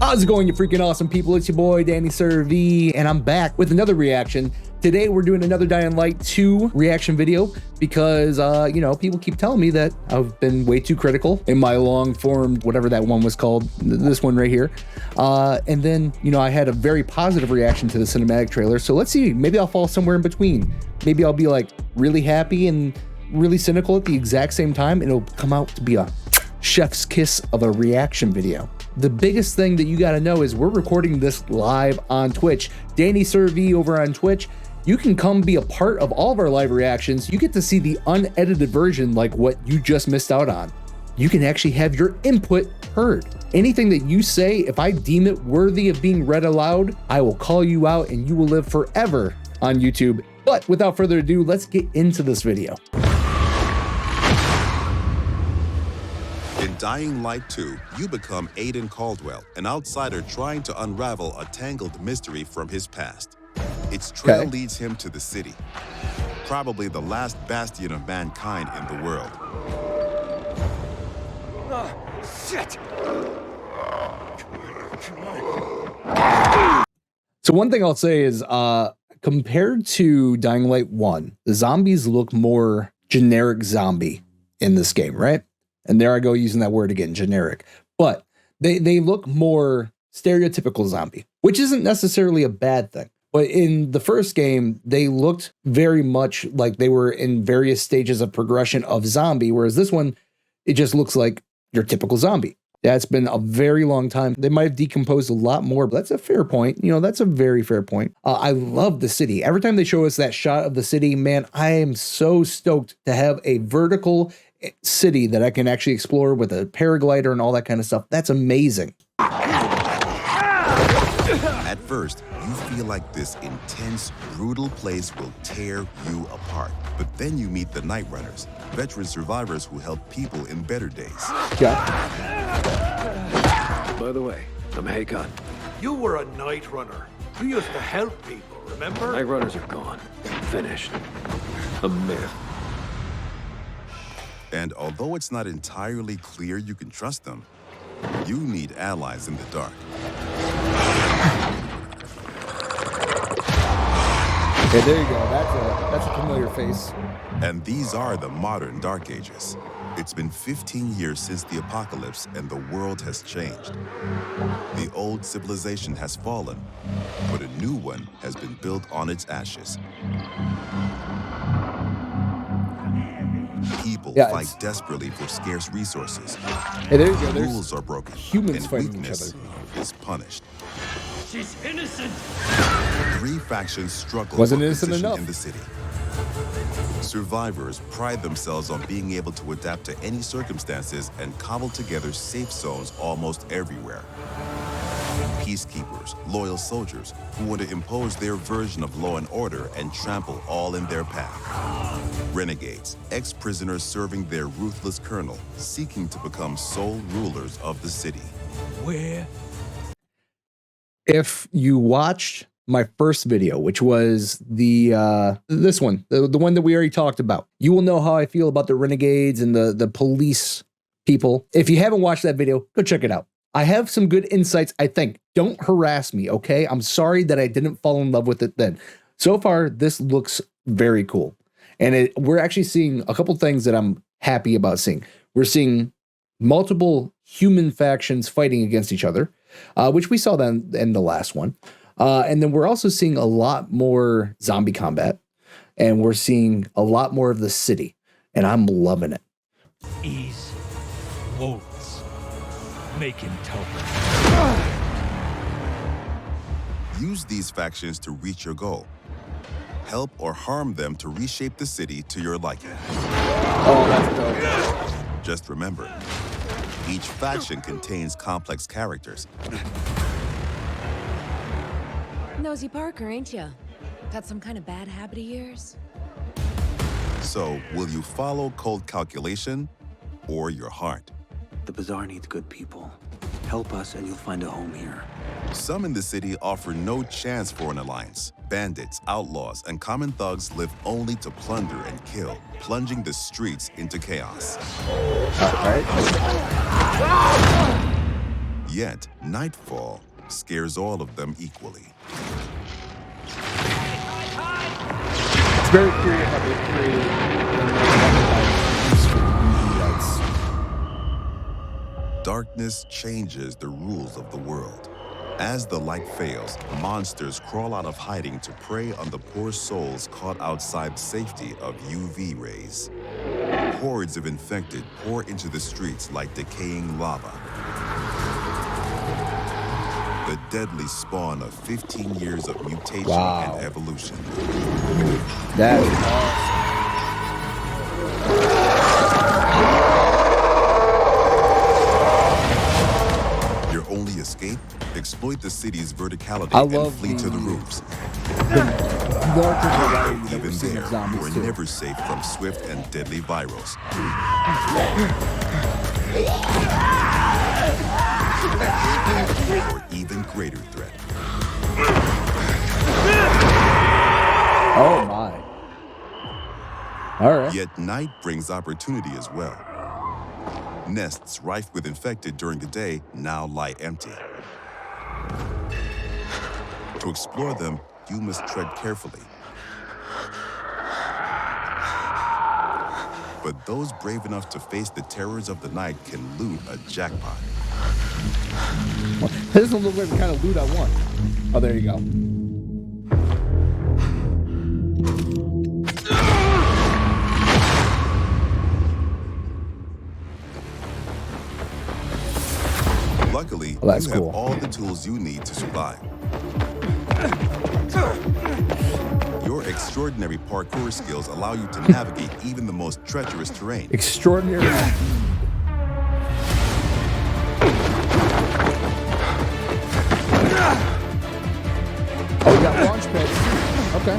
How's it going, you freaking awesome people? It's your boy, Danny Sir V, and I'm back with another reaction. Today, we're doing another Dying Light 2 reaction video because, you know, people keep telling me that I've been way too critical in my long-form, whatever that one was called, this one right here. And then, you know, I had a very positive reaction to the cinematic trailer. So let's see, maybe I'll fall somewhere in between. Maybe I'll be like really happy and really cynical at the exact same time, and it'll come out to be a chef's kiss of a reaction video. The biggest thing that you got to know is we're recording this live on Twitch. Danny Sir V over on Twitch. You can come be a part of all of our live reactions. You get to see the unedited version, like what you just missed out on. You can actually have your input heard. Anything that you say, if I deem it worthy of being read aloud, I will call you out and you will live forever on YouTube. But without further ado, let's get into this video. In Dying Light 2, you become Aiden Caldwell, an outsider trying to unravel a tangled mystery from his past. Its trail leads him to the city, probably the last bastion of mankind in the world. Shit! So one thing I'll say is, compared to Dying Light 1, the zombies look more generic zombie in this game, right? And there I go using that word again, generic. But they look more stereotypical zombie, which isn't necessarily a bad thing. But in the first game, they looked very much like they were in various stages of progression of zombie, whereas this one, it just looks like your typical zombie. Yeah, it's been a very long time. They might have decomposed a lot more, but that's a fair point. You know, that's a very fair point. I love the city. Every time they show us that shot of the city, man, I am so stoked to have a vertical city that I can actually explore with a paraglider and all that kind of stuff. That's amazing. At first, you feel like this intense, brutal place will tear you apart. But then you meet the Night Runners, veteran survivors who help people in better days. Yeah. By the way, I'm Hakon. You were a night runner. You used to help people, remember? Night Runners are gone. Finished. A myth. And although it's not entirely clear you can trust them, you need allies in the dark. Okay, there you go. That's a familiar face. And these are the modern Dark Ages. It's been 15 years since the apocalypse and the world has changed. The old civilization has fallen, but a new one has been built on its ashes. People fight desperately for scarce resources. Hey, there you go. Rules are broken. Humans and fighting weakness each other. is punished. She's innocent! 3 factions struggle Wasn't for innocent position enough. in the city. Survivors pride themselves on being able to adapt to any circumstances and cobble together safe zones almost everywhere. Peacekeepers, loyal soldiers who want to impose their version of law and order and trample all in their path. Renegades, ex-prisoners serving their ruthless colonel, seeking to become sole rulers of the city. Where? If you watched my first video, which was this one, the one that we already talked about, you will know how I feel about the renegades and the police people. If you haven't watched that video, go check it out. I have some good insights, I think. Don't harass me, okay? I'm sorry that I didn't fall in love with it then. So far, this looks very cool. And we're actually seeing a couple things that I'm happy about seeing. We're seeing multiple human factions fighting against each other, which we saw then in the last one. And then we're also seeing a lot more zombie combat, and we're seeing a lot more of the city, and I'm loving it. Ease. Wolves. Make him token. Use these factions to reach your goal. Help or harm them to reshape the city to your liking. Oh, that's dope. Just remember, each faction contains complex characters. Nosy Parker, ain't ya? Got some kind of bad habit of yours? So, will you follow cold calculation or your heart? The Bazaar needs good people. Help us and you'll find a home here. Some in the city offer no chance for an alliance. Bandits, outlaws, and common thugs live only to plunder and kill, plunging the streets into chaos. All right. Yet, nightfall scares all of them equally. It's very curious how they created Darkness changes the rules of the world. As the light fails, monsters crawl out of hiding to prey on the poor souls caught outside safety of UV rays. Hordes of infected pour into the streets like decaying lava. The deadly spawn of 15 years of mutation and evolution. That is awesome. Your only escape? Exploit the city's verticality I and love flee to the roofs. Larger variety that Even we're seeing there, of you zombies are too. never safe from swift and deadly virals. Or even greater threat. Oh my. All right. Yet night brings opportunity as well. Nests rife with infected during the day now lie empty. To explore them, you must tread carefully. But those brave enough to face the terrors of the night can loot a jackpot. This doesn't look like the kind of loot I want. Oh, there you go. Luckily, Well, that's you cool. have all the tools you need to survive. Your extraordinary parkour skills allow you to navigate even the most treacherous terrain. Extraordinary. Oh, we got launch pads. Okay.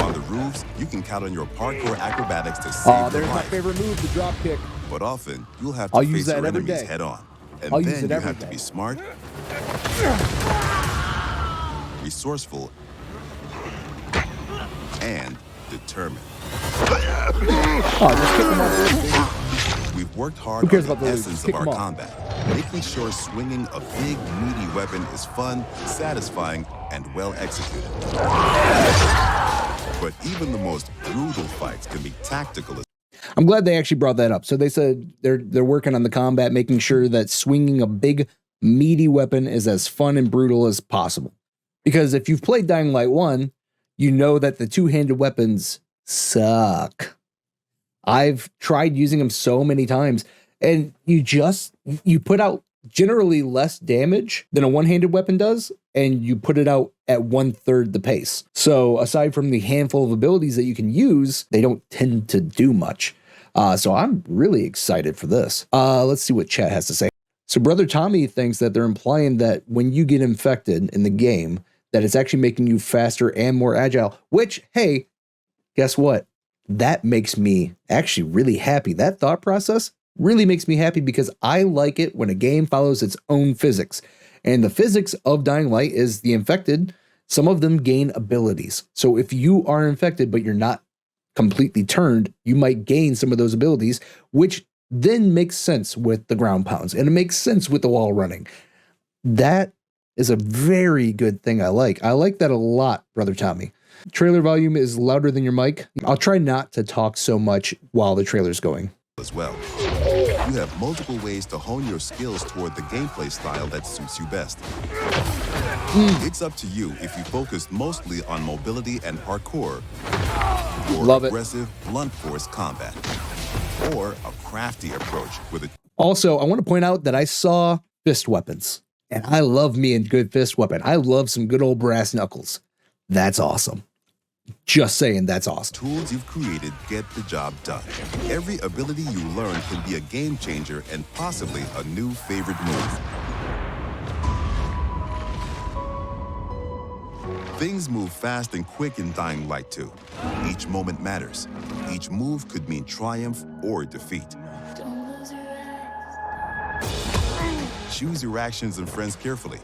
On the roofs, you can count on your parkour acrobatics to save Oh, your there's my life. favorite move, the drop kick. But often, you'll have to I'll use face that your every enemies day. head on. And I'll use then it you every have to day. be smart, resourceful, and determined. Oh, just kick them off. We've worked hard Who on cares the about the loot? essence Just kick of our 'em off. combat, making sure swinging a big, meaty weapon is fun, satisfying, and well executed. But even the most brutal fights can be tactical. I'm glad they actually brought that up. So they said they're working on the combat, making sure that swinging a big, meaty weapon is as fun and brutal as possible. Because if you've played Dying Light 1, you know that the two-handed weapons suck. I've tried using them so many times, and you put out generally less damage than a one-handed weapon does, and you put it out at 1/3 the pace. So aside from the handful of abilities that you can use, they don't tend to do much. So I'm really excited for this. Let's see what chat has to say. So Brother Tommy thinks that they're implying that when you get infected in the game, that it's actually making you faster and more agile, which, hey, guess what? That makes me actually really happy. That thought process really makes me happy because I like it when a game follows its own physics. And the physics of Dying Light is the infected, some of them gain abilities. So if you are infected, but you're not completely turned, you might gain some of those abilities, which then makes sense with the ground pounds and it makes sense with the wall running. That is a very good thing I like. I like that a lot, Brother Tommy. Trailer volume is louder than your mic. I'll try not to talk so much while the trailer's going. As well. You have multiple ways to hone your skills toward the gameplay style that suits you best. It's up to you if you focus mostly on mobility and parkour, or Love it. aggressive, blunt force combat, or a crafty approach with a Also, I want to point out that I saw fist weapons, and I love me a good fist weapon. I love some good old brass knuckles. That's awesome. Just saying, that's awesome. tools you've created get the job done. Every ability you learn can be a game changer and possibly a new favorite move. Things move fast and quick in Dying Light 2. Each moment matters. Each move could mean triumph or defeat. Choose your actions and friends carefully.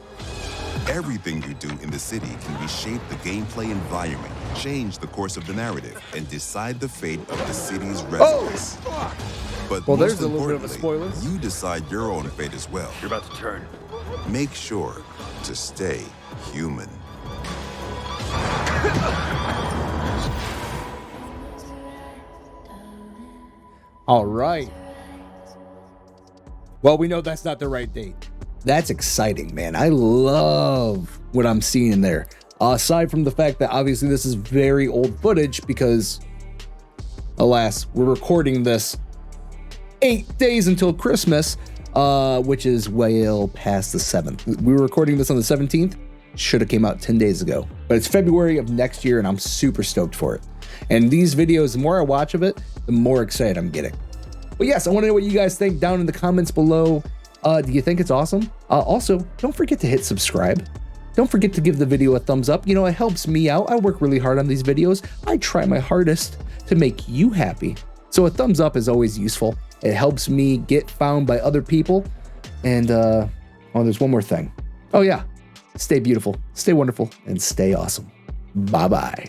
Everything you do in the city can reshape the gameplay environment, change the course of the narrative, and decide the fate of the city's residents. But Well, most there's a little bit of a importantly, spoiler. you decide your own fate as well. You're about to turn. Make sure to stay human. All right. Well, we know that's not the right date. That's exciting, man. I love what I'm seeing in there. Aside from the fact that obviously this is very old footage because, alas, we're recording this 8 days until Christmas, which is well past the 7th. We were recording this on the 17th. Should have came out 10 days ago. But it's February of next year, and I'm super stoked for it. And these videos, the more I watch of it, the more excited I'm getting. But yes, I want to know what you guys think down in the comments below. Do you think it's awesome? Also, don't forget to hit subscribe. Don't forget to give the video a thumbs up. You know, it helps me out. I work really hard on these videos. I try my hardest to make you happy. So a thumbs up is always useful. It helps me get found by other people. And, oh, there's one more thing. Oh yeah, stay beautiful, stay wonderful, and stay awesome. Bye-bye.